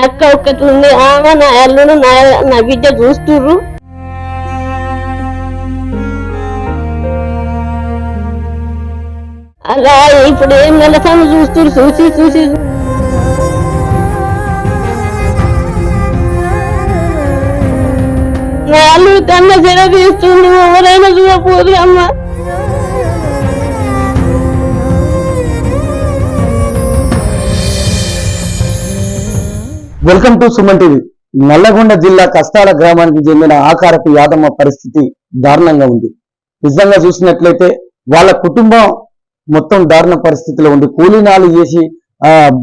అక్క ఒక్కటి ఉంది, ఆమె నా అల్లుడు నా బిడ్డ చూస్తుర్రు. అలా ఇప్పుడు ఏం నెలసాను చూస్తున్నారు, చూసి చూసి నా అల్లుడు కన్నా జర తీస్తుండు. ఎవరైనా చూడపోదు అమ్మ. Welcome to Suman TV. Nalgonda జిల్లా కస్తాల గ్రామానికి చెందిన ఆకారపు యాదమ్మ పరిస్థితి దారుణంగా ఉంది. నిజంగా చూసినట్లయితే వాళ్ళ కుటుంబం మొత్తం దారుణ పరిస్థితిలో ఉంది. కూలీనాలు చేసి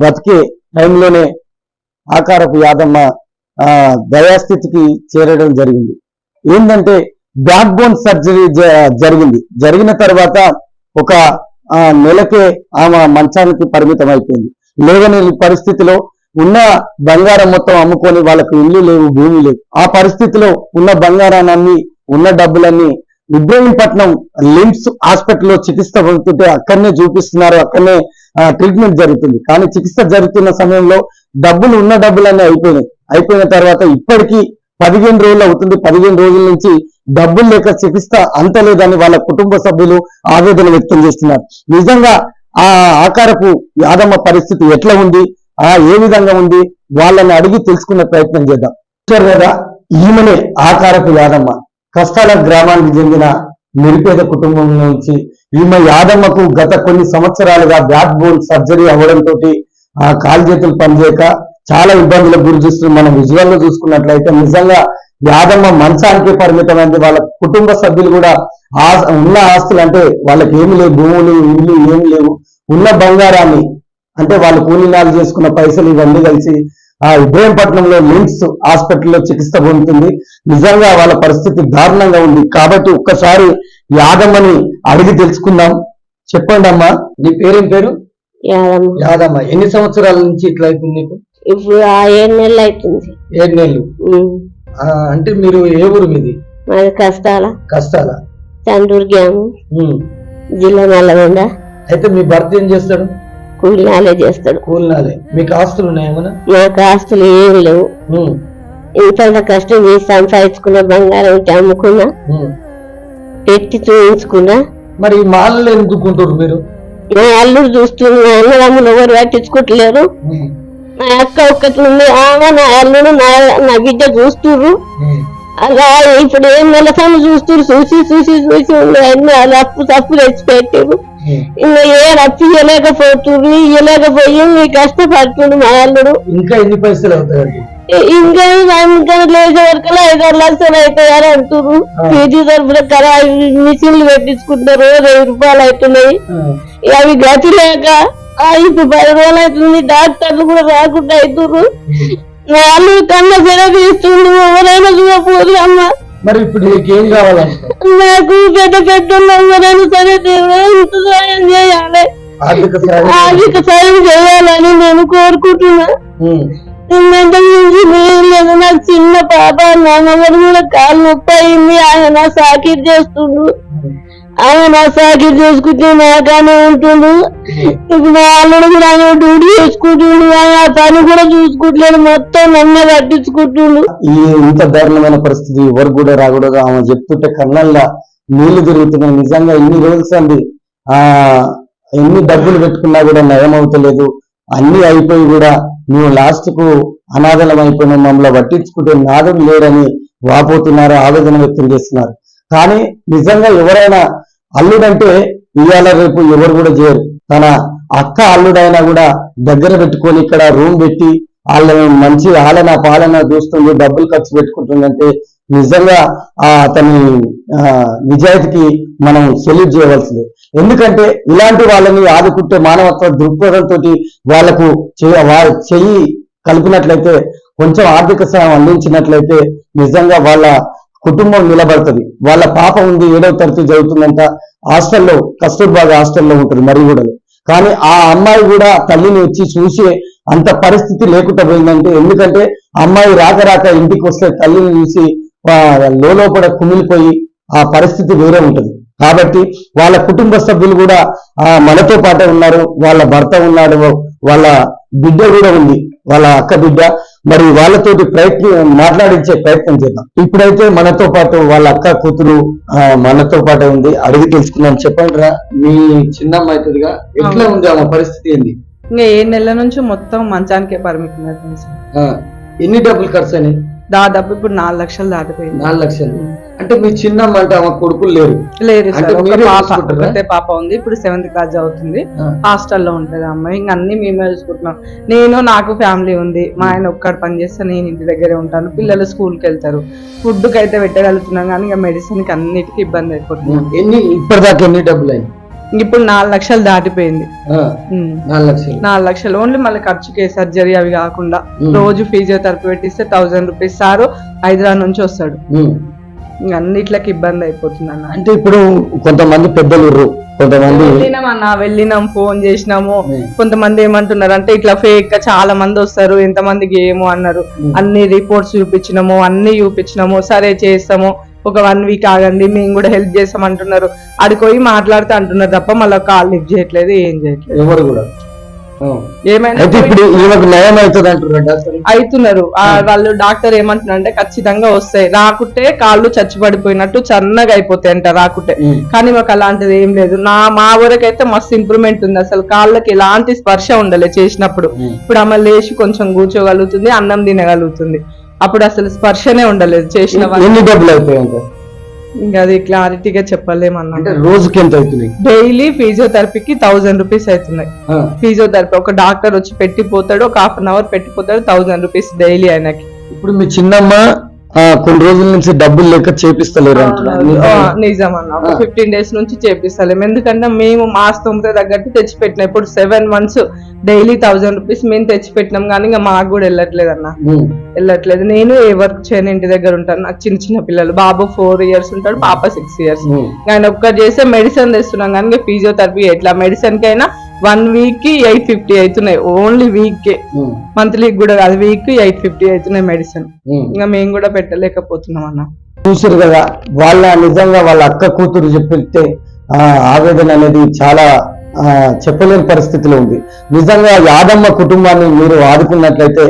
బతికే టైంలోనే ఆకారపు యాదమ్మ దయాస్థితికి చేరడం జరిగింది. ఏంటంటే బ్యాక్ బోన్ సర్జరీ జరిగిన తర్వాత ఒక నెలకే ఆమె మంచానికి పరిమితం అయిపోయింది. లేవని పరిస్థితిలో ఉన్న బంగారం మొత్తం అమ్ముకొని వాళ్ళకు ఇల్లు లేవు, భూమి లేవు. ఆ పరిస్థితిలో ఉన్న బంగారాన్ని అమ్మి ఉన్న డబ్బులన్నీ ఇబ్రహీంపట్నం లిమ్స్ హాస్పిటల్లో చికిత్స పొందుతుంటే అక్కడనే చూపిస్తున్నారు, అక్కడనే ట్రీట్మెంట్ జరుగుతుంది. కానీ చికిత్స జరుగుతున్న సమయంలో ఉన్న డబ్బులన్నీ అయిపోయిన తర్వాత ఇప్పటికీ 15 రోజులు అవుతుంది. 15 రోజుల నుంచి డబ్బులు లేక చికిత్స అంతలేదని వాళ్ళ కుటుంబ సభ్యులు ఆవేదన వ్యక్తం చేస్తున్నారు. నిజంగా ఆ ఆకారపు యాదమ్మ పరిస్థితి ఎట్లా ఉంది, ఏ విధంగా ఉంది, వాళ్ళని అడిగి తెలుసుకునే ప్రయత్నం చేద్దాం. కదా ఈమెనే ఆకారపు యాదమ్మ. కస్తాల గ్రామానికి చెందిన నిరుపేద కుటుంబం నుంచి ఈమె యాదమ్మకు గత కొన్ని సంవత్సరాలుగా బ్యాక్ బోన్ సర్జరీ అవ్వడంతో కాలు చేతులు పనిచేయక చాలా ఇబ్బందులకు గురి చేస్తుంది. మనం విజువల్ లో చూసుకున్నట్లయితే నిజంగా యాదమ్మ మంచానికి పరిమితమైంది. వాళ్ళ కుటుంబ సభ్యులు కూడా ఉన్న ఆస్తులు అంటే వాళ్ళకి ఏమి లేవు, భూములు ఇల్లు ఏమి లేవు. ఉన్న బంగారాన్ని అంటే వాళ్ళు కూలీనాలు చేసుకున్న పైసలు ఇవన్నీ కలిసి ఇబ్రహీంపట్నంలో లిమ్స్ హాస్పిటల్లో చికిత్స పొందుతుంది. నిజంగా వాళ్ళ పరిస్థితి దారుణంగా ఉంది. కాబట్టి ఒక్కసారి యాదమ్మని అడిగి తెలుసుకుందాం. చెప్పండి అమ్మా, నీ పేరేం పేరు? యాదమ్మ. ఎన్ని సంవత్సరాల నుంచి ఇట్లా అవుతుంది నీకు? ఇప్పుడు 7 నెలలు అవుతుంది. 7 నెలలు అంటే మీరు ఏ ఊరు మీది? మాది కస్తాల చండూరు గ్రామం, జిల్లా నల్లగొండ. అయితే మీ భర్త ఏం చేస్తాడు? కూలినాలే చేస్తాడు. కూలినాలే. మీకు ఆస్తులు ఉన్నాయేమన్నా? నాకు ఆస్తులు ఏం లేవు. ఇంత కష్టం చేసి సంపాదించుకున్న బంగారం ఉంటే అమ్ముకున్నా, పెట్టి చూయించుకున్నా. మరి మాలలో ఎందుకుంటారు మీరు? నా అల్లుడు చూస్తున్నా, అన్నదమ్ములు ఎవరు పట్టించుకోవట్లేరు. నా అక్క ఒక్కటి ఉంది, ఆమె నా అల్లుడు నా బిడ్డ చూస్తుర్రు. అలా ఇప్పుడు ఏం నెలసాను చూస్తున్నారు, చూసి చూసి చూసి అన్ని అలా అప్పు తెచ్చి పెట్టారు. ఇంకా ఏ అప్పు ఇవ్వలేకపోతున్నారు, ఇవ్వలేకపోయి కష్టపడుతుంది మా అల్లుడు. ఇంకా ఎన్ని పైసలు అవుతాయండి? ఇంకా లేచే వరకు 5-6 లక్షలు అవుతాయని అంటున్నారు. పీజీ తరఫున మిషన్లు పెట్టించుకుంటారు, 1000 రూపాయలు అవుతున్నాయి. అవి గతి లేక ఇప్పుడు 10 రోజులు అవుతుంది, డాక్టర్లు కూడా రాకుండా అవుతున్నారు. నా అల్లుడు కన్నా జర తీస్తుండ్రు. ఎవరైనా చూడపోదు అమ్మ. మరి ఇప్పుడు నీకేం కావాలంటే? నాకు పెద్ద ఎవరైనా సరే ఇంత సాయం చేయాలి, ఆర్థిక సాయం చేయాలని నేను కోరుకుంటున్నా. లేదు, నాకు చిన్న పాప, నాన్నగారు కూడా కాలు నొప్పి అయింది. ఆయన సాకిరి చేస్తుండు, ఆయన సాకిరి చేసుకుంటే నాకానే ఉంటుండు. ఇప్పుడు నా అల్లుడు కూడా ఆయన డ్యూటీ చేసుకుంటుండు, ఆయన పని కూడా చూసుకుంటలేడు, మొత్తం నన్నే పట్టించుకుంటుండు. ఇంత దారుణమైన పరిస్థితి ఎవరు కూడా రాకూడదు. ఆమె చెప్తుంటే కళ్ళల్లో నీళ్లు తిరుగుతున్నాయి. నిజంగా ఇన్ని రోజులు సంది ఎన్ని డబ్బులు పెట్టుకున్నా కూడా నయం అవుతలేదు. అన్ని అయిపోయి కూడా మేము లాస్ట్ కు అనాథలం అయిపోయిన మమ్మల్ని పట్టించుకుంటే నాదం లేడని వాపోతున్నారు, ఆవేదన వ్యక్తం చేస్తున్నారు. కానీ నిజంగా ఎవరైనా అల్లుడంటే ఇవాళ రేపు ఎవరు కూడా చేయరు. తన అక్క అల్లుడైనా కూడా దగ్గర పెట్టుకొని ఇక్కడ రూమ్ పెట్టి వాళ్ళని మంచి ఆలన పాలన చూస్తుంది, డబ్బులు ఖర్చు పెట్టుకుంటుందంటే నిజంగా అతని నిజాయితీకి మనం సెల్యూట్ చేయవలసింది. ఎందుకంటే ఇలాంటి వాళ్ళని ఆదుకుంటే మానవత్వ దృక్పథంతో వాళ్లకు చెయ్యి కలిపినట్లయితే, కొంచెం ఆర్థిక సహాయం అందించినట్లయితే నిజంగా వాళ్ళ కుటుంబం నిలబడుతుంది. వాళ్ళ పాప ఉంది, 7వ తరగతి చదువుతుందంట, హాస్టల్లో కస్తూర్బా హాస్టల్లో ఉంటుంది మరిగూడలో. కానీ ఆ అమ్మాయి కూడా తల్లిని వచ్చి చూసి అంత పరిస్థితి లేకుండా పోయిందంటే, ఎందుకంటే అమ్మాయి రాక ఇంటికి వస్తే తల్లిని చూసి లోపల కుమిలిపోయి ఆ పరిస్థితి వేరే ఉంటుంది. కాబట్టి వాళ్ళ కుటుంబ సభ్యులు కూడా మనతో పాటే ఉన్నారు. వాళ్ళ భర్త ఉన్నాడు, వాళ్ళ బిడ్డ కూడా ఉంది, వాళ్ళ అక్క బిడ్డ. మరి వాళ్ళతోటి మాట్లాడించే ప్రయత్నం చేద్దాం. ఇప్పుడైతే మనతో పాటు వాళ్ళ అక్క కూతురు మనతో పాటు ఉంది, అడిగి తెలుసుకున్నాం. చెప్పండి రా, మీ చిన్నమ్మ అవుతుందిగా, ఎట్లా ఉంది ఆమె పరిస్థితి ఏంది? ఇంకా 7 నెలల నుంచి మొత్తం మంచానికే పరిమితం అయిపోయింది సార్. ఎన్ని డబ్బులు ఖర్చు అని? దాదాపు ఇప్పుడు 4 లక్షలు దాటిపోయింది. 4 లక్షలు అంటే మీ చిన్నమ్మ అంటే ఆమె కొడుకులు లేరు? లేదు అంటే సార్, ఒక మీరే పాప, చూసుకుంటారా? ఒకటే పాప ఉంది. ఇప్పుడు 7th క్లాస్ చదువుతుంది, హాస్టల్లో ఉంటది అమ్మాయి. ఇంకా అన్ని మేమే చూసుకుంటున్నాం. నాకు ఫ్యామిలీ ఉంది, మా ఆయన ఒక్కడు పని చేస్తే నేను ఇంటి దగ్గరే ఉంటాను. పిల్లలు స్కూల్కి వెళ్తారు, ఫుడ్ కి అయితే పెట్టగలుగుతున్నాం కానీ ఇక మెడిసిన్ కి అన్నిటికీ ఇబ్బంది అయిపోతుంది. ఇప్పటిదాకా ఎన్ని డబ్బులు అయింది? ఇప్పుడు 4 లక్షలు దాటిపోయింది. 4 లక్షలు ఓన్లీ మళ్ళీ ఖర్చుకే, సర్జరీ అవి కాకుండా రోజు ఫిజియోథెరపీ పెట్టిస్తే 1000 రూపీస్. సారు హైదరాబాద్ నుంచి వస్తాడు. అన్నిట్లకి ఇబ్బంది అయిపోతుంది అన్న. అంటే ఇప్పుడు కొంతమంది పెద్దలు, కొంతమంది వెళ్ళినాం, ఫోన్ చేసినాము. కొంతమంది ఏమంటున్నారు అంటే ఇట్లా ఫేక్ గా చాలా మంది వస్తారు, ఎంతమందికి ఏమో అన్నారు. అన్ని రిపోర్ట్స్ చూపించినాము, అన్ని చూపించినాము. సరే చేస్తాము, ఒక 1 వీక్ ఆగండి, మేము కూడా హెల్ప్ చేస్తాం అంటున్నారు. అడిపోయి మాట్లాడుతూ అంటున్నారు తప్ప మళ్ళీ కాల్ లిఫ్ట్ చేయట్లేదు, ఏం చేయట్లేదు ఎవరు కూడా. ఏమైనా అవుతున్నారు. వాళ్ళు డాక్టర్ ఏమంటున్నారు అంటే ఖచ్చితంగా వస్తాయి, రాకుంటే కాళ్ళు చచ్చిపడిపోయినట్టు సన్నగా అయిపోతాయి అంట రాకుంటే. కానీ మాకు అలాంటిది ఏం లేదు. మా ఊరికైతే మస్తు ఇంప్రూవ్మెంట్ ఉంది. అసలు కాళ్ళకి ఎలాంటి స్పర్శ ఉండలే చేసినప్పుడు. ఇప్పుడు ఆమె లేచి కొంచెం కూర్చోగలుగుతుంది, అన్నం తినగలుగుతుంది. అప్పుడు అసలు స్పర్శనే ఉండలేదు చేసిన. ఎన్ని డబ్బులు అవుతాయి అంటే ఇంకా అది క్లారిటీగా చెప్పలేమన్నా. రోజుకి ఎంత అవుతుంది? డైలీ ఫిజియోథెరపీకి 1000 రూపీస్ అవుతున్నాయి. ఫిజియోథెరపీ ఒక డాక్టర్ వచ్చి పెట్టిపోతాడు, ఒక 1/2 అవర్ పెట్టిపోతాడు, 1000 రూపీస్ డైలీ ఆయనకి. ఇప్పుడు మీ చిన్నమ్మ కొన్ని రోజుల నుంచి డబ్బులు లేక చేపిస్తలేరు అంటున్నారు. నిజం అన్న, ఒక 15 డేస్ నుంచి చేపిస్తలేము. ఎందుకంటే మేము మా స్తోమత తగ్గట్టు తెచ్చిపెట్టినాం. ఇప్పుడు 7 months డైలీ 1000 రూపీస్ మేము తెచ్చిపెట్టినాం, కానీ ఇంకా మాకు కూడా వెళ్ళట్లేదు అన్న, వెళ్ళట్లేదు. నేను ఏ వర్క్ చేయను, ఇంటి దగ్గర ఉంటాను. నాకు చిన్న చిన్న పిల్లలు, బాబు 4 years ఉంటాడు, పాప 6 years. ఆయన ఒక్కటి చేస్తే మెడిసిన్ తెస్తున్నాం, కానీ ఫిజియోథెరపీ ఎట్లా మెడిసిన్ కైనా 1 week కి 850 అవుతున్నాయి. ఓన్లీ వీక్ కే, మంత్లీ కూడా కాదు, వీక్ కి 850 అవుతున్నాయి మెడిసిన్. ఇంకా మేము కూడా పెట్టలేకపోతున్నాం అన్న. చూసారు కదా, నిజంగా వాళ్ళ అక్క కూతురు చెప్పితే ఆవేదన అనేది చాలా చెప్పలేని పరిస్థితిలో ఉంది. నిజంగా యాదమ్మ కుటుంబాన్ని మీరు ఆదుకున్నట్లయితే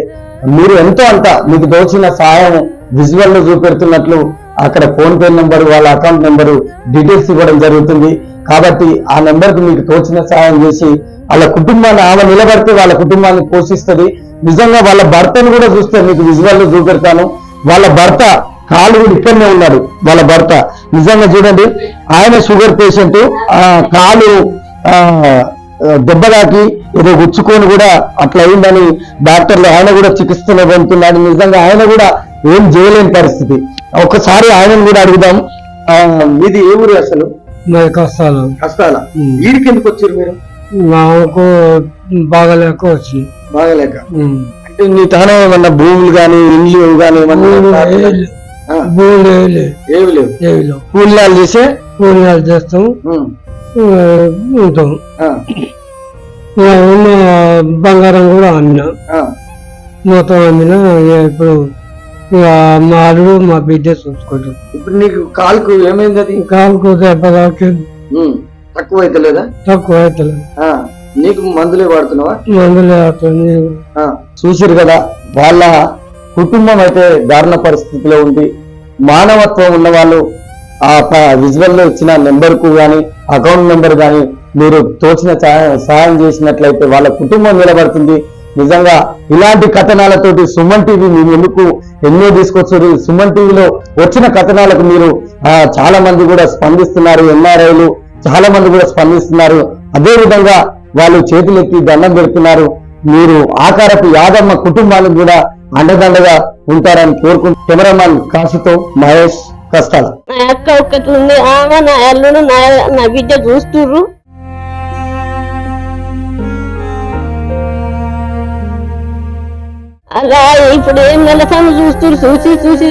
మీరు ఎంతో అంత మీకు తోచిన సహాయం విజువల్ లో చూపెడుతున్నట్లు అక్కడ ఫోన్ పే నెంబర్, వాళ్ళ అకౌంట్ నెంబరు డీటెయిల్స్ ఇవ్వడం జరుగుతుంది. కాబట్టి ఆ నెంబర్ కు మీకు తోచిన సహాయం చేసి వాళ్ళ కుటుంబాన్ని, ఆమె నిలబడితే వాళ్ళ కుటుంబాన్ని పోషిస్తుంది. నిజంగా వాళ్ళ భర్తను కూడా చూస్తే మీకు విజువల్ లో చూపెడతాను. వాళ్ళ భర్త కాలు కూడా ఇక్కడనే ఉన్నాడు. వాళ్ళ భర్త నిజంగా చూడండి, ఆయన షుగర్ పేషెంట్, కాలు దెబ్బ తాకి ఏదో గుచ్చుకొని కూడా అట్లా అయిందని డాక్టర్లు ఆయన కూడా చికిత్సలో పొందుతున్నాడు. నిజంగా ఆయన కూడా ఏం చేయలేని పరిస్థితి. ఒకసారి ఆయనను కూడా అడుగుదాం. మీది ఏ ఊరు అసలు? కష్టాల. వీడికి ఎందుకు వచ్చారు మీరు? నాకు బాగాలేక వచ్చింది. బాగాలేక అంటే నీ తానే ఏమన్నా భూములు గాని, ఇండ్లు గాని ఏమి లేవు. కూలినాలు చేసే కూలినాలు చేస్తాం, ఉంటాం. ఉన్న బంగారం కూడా అమ్మినా, మొత్తం అమ్మినా. ఇప్పుడు మా అల్లుడు మా బిడ్డ చూసుకుంటాం. ఇప్పుడు నీకు కాలుకు ఏమైంది? అది కాలుకు దెబ్బ తక్కువ అయితే లేదా? తక్కువ అయితే నీకు మందులే వాడుతున్నావా? మందులే వాడుతుంది. చూసారు కదా, వాళ్ళ కుటుంబం అయితే దారుణ పరిస్థితిలో ఉంది. మానవత్వం ఉన్న వాళ్ళు ఆ విజువల్ లో ఇచ్చిన నెంబర్ కు గాని, అకౌంట్ నెంబర్ గాని మీరు తోచిన సహాయం చేసినట్లయితే వాళ్ళ కుటుంబం నిలబడుతుంది. నిజంగా ఇలాంటి కథనాలతోటి సుమన్ టీవీ మీ ముందుకు ఎన్నో తీసుకొచ్చారు. సుమన్ టీవీలో వచ్చిన కథనాలకు మీరు చాలా మంది కూడా స్పందిస్తున్నారు. ఎన్ఆర్ఐలు చాలా మంది కూడా స్పందిస్తున్నారు. అదే విధంగా వాళ్ళు చేతులెత్తి దండం పెడుతున్నారు. మీరు ఆకారపు యాదమ్మ కుటుంబానికి కూడా అండదండగా ఉంటారని కోరుకుంటూ కెమెరామాన్ కాశీతో మహేష్, కష్టాల. నా అక్క ఒక్కటి ఉంది, ఆమె నా అల్లుడు నా బిడ్డ చూస్తుర్రు. అలా ఇప్పుడు ఏం నెలసని చూస్తున్నారు, చూసి చూసి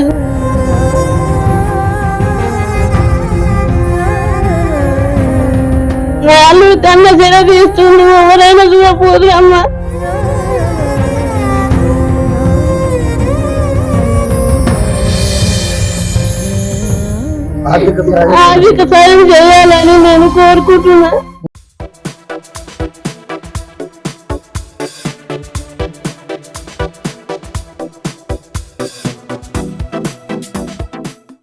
నా అల్లుడు కన్నా జర తీస్తుంది. ఎవరైనా చూడపోదు అమ్మ. ఆర్థిక సాయం చేయాలని నేను కోరుకుంటున్నా.